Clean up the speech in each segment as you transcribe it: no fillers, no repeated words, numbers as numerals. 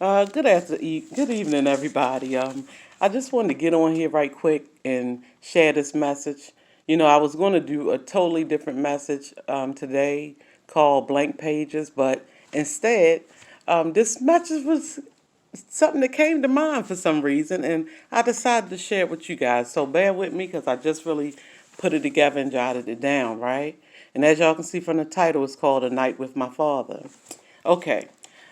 Good evening, everybody. I just wanted to get on here right quick and share this message. I was going to do a totally different message today called Blank Pages, but instead, this message was something that came to mind for some reason, and I decided to share it with you guys. So bear with me because I just really put it together and jotted it down, right? And as y'all can see from the title, it's called A Night with My Father. Okay.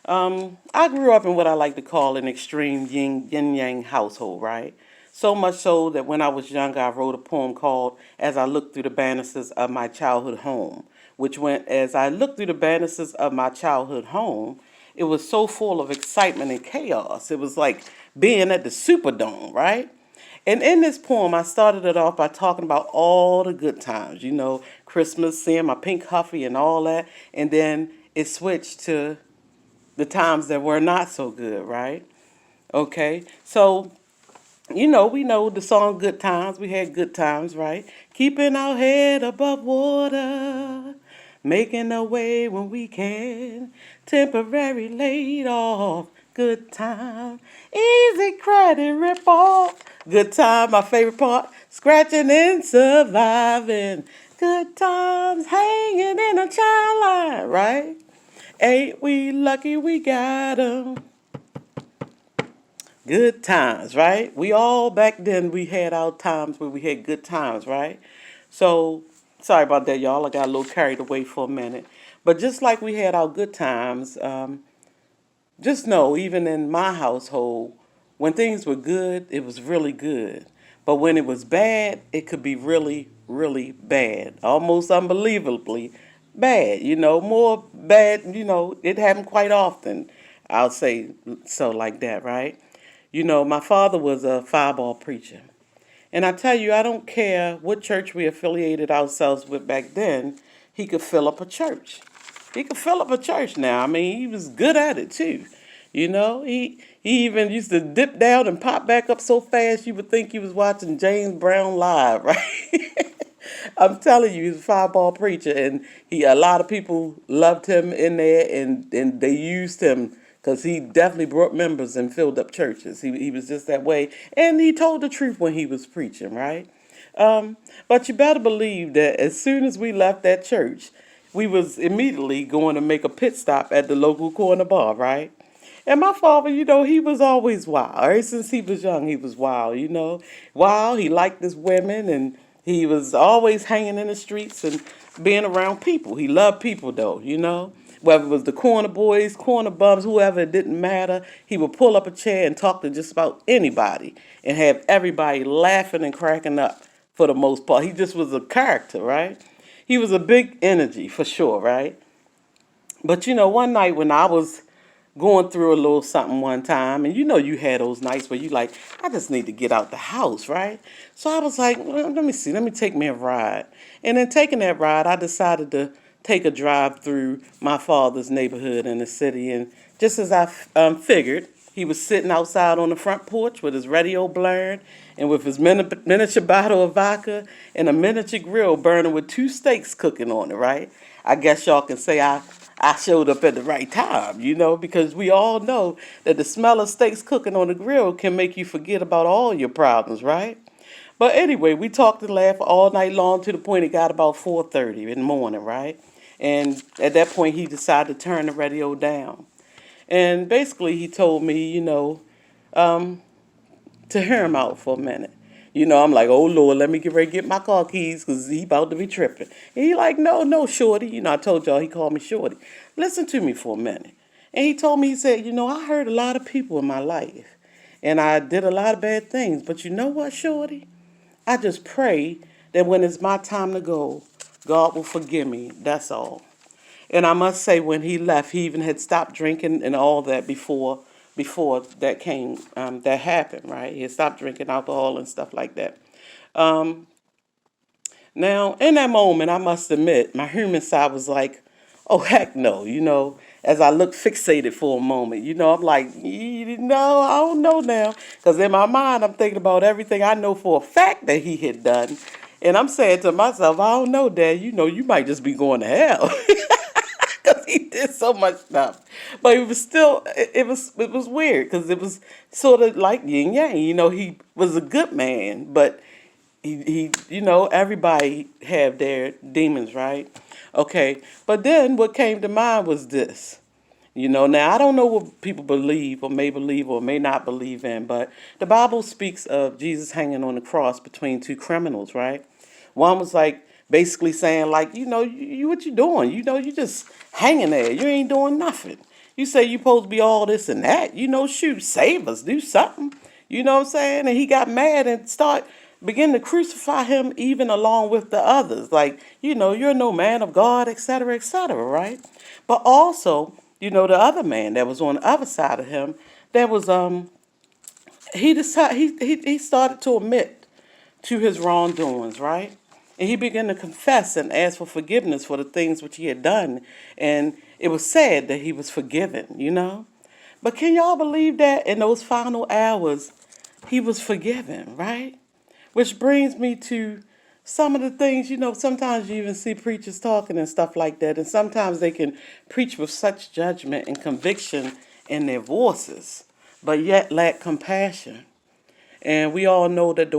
I grew up in what I like to call an extreme yin yang household, right? So much so that when I was younger, I wrote a poem called As I Looked Through the Banisters of My Childhood Home, which went, As I looked through the banisters of my childhood home, it was so full of excitement and chaos. It was like being at the Superdome, right? And in this poem, I started it off by talking about all the good times, Christmas, seeing my pink Huffy and all that. And then it switched to the times that were not so good, right? Okay, so we know the song Good Times. We had good times, right? Keeping our head above water, making a way when we can, temporary laid off, good time, easy credit rip off, good time, my favorite part, scratching and surviving, good times, hanging in a child line, right? Ain't we lucky we got 'em? Good times, right? We all back then we had our times where we had good times, right? So sorry about that, y'all. I got a little carried away for a minute. But just like we had our good times, just know, even in my household, when things were good, it was really good. But when it was bad, it could be really, really bad. Almost unbelievably bad. More bad, it happened quite often. I'll say so like that, right? My father was a fireball preacher. And I tell you, I don't care what church we affiliated ourselves with back then, he could fill up a church. He could fill up a church now. I mean, he was good at it too. He even used to dip down and pop back up so fast you would think he was watching James Brown live, right? I'm telling you, he's a fireball preacher, and a lot of people loved him in there, and they used him because he definitely brought members and filled up churches. He was just that way, and he told the truth when he was preaching, right? But you better believe that as soon as we left that church, we was immediately going to make a pit stop at the local corner bar, right? And my father, he was always wild. Ever since he was young, he was wild. Wild, he liked his women, and he was always hanging in the streets and being around people. He loved people, though. Whether it was the corner boys, corner bums, whoever, it didn't matter. He would pull up a chair and talk to just about anybody and have everybody laughing and cracking up for the most part. He just was a character, right? He was a big energy, for sure, right? But one night when I was going through a little something one time, and you had those nights where you like, I just need to get out the house, right? So I was like, well, let me see, let me take me a ride. And then taking that ride, I decided to take a drive through my father's neighborhood in the city. And just as I figured, he was sitting outside on the front porch with his radio blaring and with his miniature bottle of vodka and a miniature grill burning with two steaks cooking on it, right? I guess y'all can say I showed up at the right time, because we all know that the smell of steaks cooking on the grill can make you forget about all your problems, right? But anyway, we talked and laughed all night long to the point it got about 4:30 in the morning, right? And at that point, he decided to turn the radio down. And basically, he told me, to hear him out for a minute. I'm like, oh Lord, let me get ready to get my car keys because he about to be tripping. And he like, no, no, Shorty. I told y'all he called me Shorty. Listen to me for a minute. And he told me, he said, I hurt a lot of people in my life. And I did a lot of bad things. But you know what, Shorty? I just pray that when it's my time to go, God will forgive me. That's all. And I must say, when he left, he even had stopped drinking and all that before that happened, right? He had stopped drinking alcohol and stuff like that. Um, Now, in that moment, I must admit, my human side was like, oh, heck no, as I looked fixated for a moment, I'm like, no, I don't know now. Because in my mind, I'm thinking about everything I know for a fact that he had done. And I'm saying to myself, I don't know, Dad, you might just be going to hell. Because did so much stuff, but it was still it was weird because it was sort of like yin yang. He was a good man, but he everybody have their demons, right? Okay, but then what came to mind was this. Now I don't know what people believe or may not believe in, but the Bible speaks of Jesus hanging on the cross between two criminals, right? One was like basically saying like, you what you doing? You just hanging there. You ain't doing nothing. You say you supposed to be all this and that. Shoot, save us, do something. You know what I'm saying? And he got mad and begin to crucify him even along with the others. Like, you're no man of God, et cetera, right? But also, the other man that was on the other side of him, that was he decided he started to admit to his wrongdoings, right? And he began to confess and ask for forgiveness for the things which he had done. And it was said that he was forgiven. But can y'all believe that in those final hours, he was forgiven, right? Which brings me to some of the things, sometimes you even see preachers talking and stuff like that. And sometimes they can preach with such judgment and conviction in their voices, but yet lack compassion. And we all know that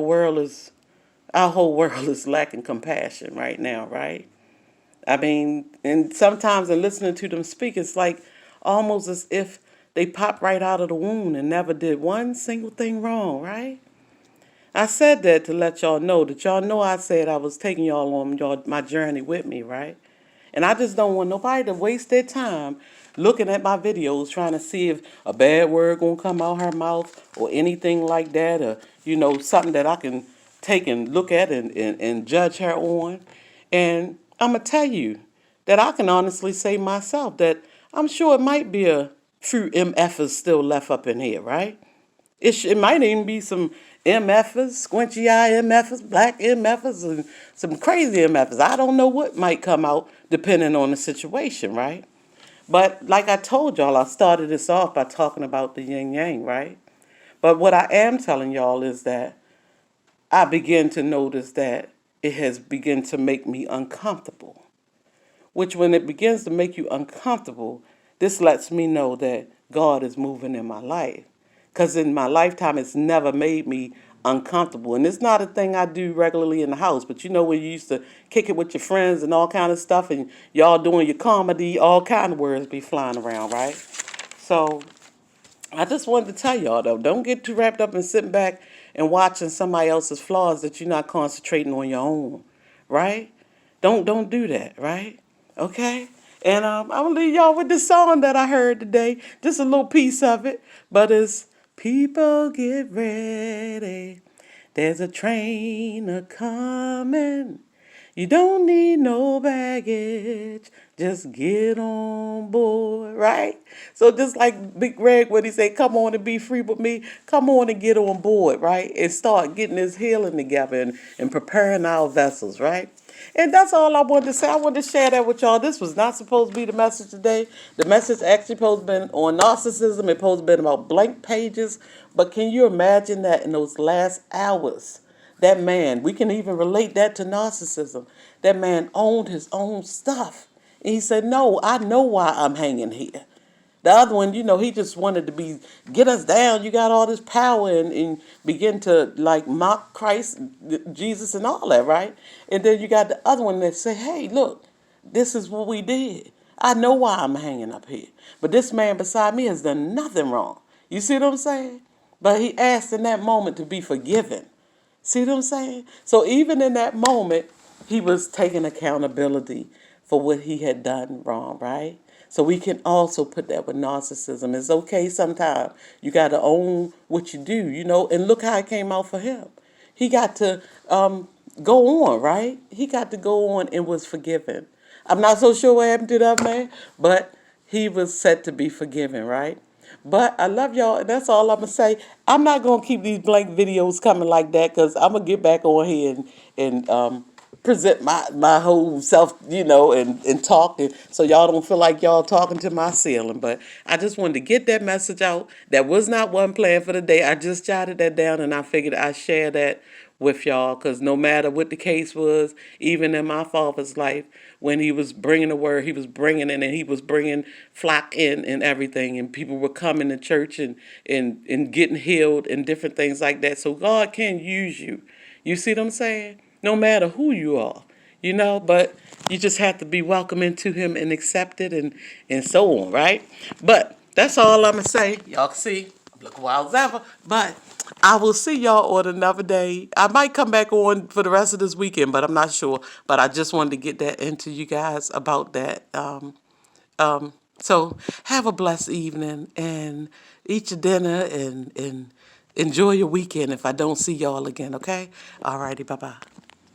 our whole world is lacking compassion right now, right? I mean, and sometimes in listening to them speak, it's like almost as if they popped right out of the womb and never did one single thing wrong, right? I said that to let y'all know that y'all know I said I was taking y'all on my journey with me, right? And I just don't want nobody to waste their time looking at my videos trying to see if a bad word gonna come out her mouth or anything like that, or something that I can take and look at and judge her on. And I'm gonna tell you that I can honestly say myself that I'm sure it might be a few MFers still left up in here, right? It might even be some MFers, squinchy eye MFers, black MFers, and some crazy MFers. I don't know what might come out depending on the situation, right? But like I told y'all, I started this off by talking about the yin yang, right? But what I am telling y'all is that I begin to notice that it has begun to make me uncomfortable. Which, when it begins to make you uncomfortable, this lets me know that God is moving in my life. Because in my lifetime, it's never made me uncomfortable. And it's not a thing I do regularly in the house. But when you used to kick it with your friends and all kind of stuff, and y'all doing your comedy, all kind of words be flying around, right? So I just wanted to tell y'all, though, don't get too wrapped up in sitting back and watching somebody else's flaws that you're not concentrating on your own, right? Don't do that, right? Okay? And I'm going to leave y'all with this song that I heard today. Just a little piece of it. But it's People Get Ready. There's a train a-coming. You don't need no baggage. Just get on board, right? So just like Big Greg, when he said, come on and be free with me, come on and get on board, right? And start getting this healing together and preparing our vessels, right? And that's all I wanted to say. I wanted to share that with y'all. This was not supposed to be the message today. The message actually supposed to be on narcissism. It supposed to be about blank pages. But can you imagine that in those last hours? That man, we can even relate that to narcissism. That man owned his own stuff. And he said, no, I know why I'm hanging here. The other one, he just wanted to get us down. You got all this power and begin to like mock Christ, Jesus and all that, right? And then you got the other one that say, hey, look, this is what we did. I know why I'm hanging up here. But this man beside me has done nothing wrong. You see what I'm saying? But he asked in that moment to be forgiven. See what I'm saying? So even in that moment, he was taking accountability for what he had done wrong, right? So we can also put that with narcissism. It's okay sometimes. You got to own what you do, and look how it came out for him. He got to go on, right? He got to go on and was forgiven. I'm not so sure what happened to that man, but he was set to be forgiven, right? But I love y'all, and that's all I'm going to say. I'm not going to keep these blank videos coming like that because I'm going to get back on here and present my whole self, and talk. And so y'all don't feel like y'all talking to my ceiling. But I just wanted to get that message out. That was not one plan for the day. I just jotted that down, and I figured I'd share that with y'all, because no matter what the case was, even in my father's life, when he was bringing the word, he was bringing it, and he was bringing flock in and everything, and people were coming to church and getting healed and different things like that. So God can use you. You see what I'm saying? No matter who you are, but you just have to be welcome into him and accepted and so on, right? But that's all I'm going to say. Y'all can see, I'm looking wild as ever. But I will see y'all on another day. I might come back on for the rest of this weekend, but I'm not sure. But I just wanted to get that into you guys about that. So have a blessed evening and eat your dinner and enjoy your weekend if I don't see y'all again, okay? All righty, bye-bye.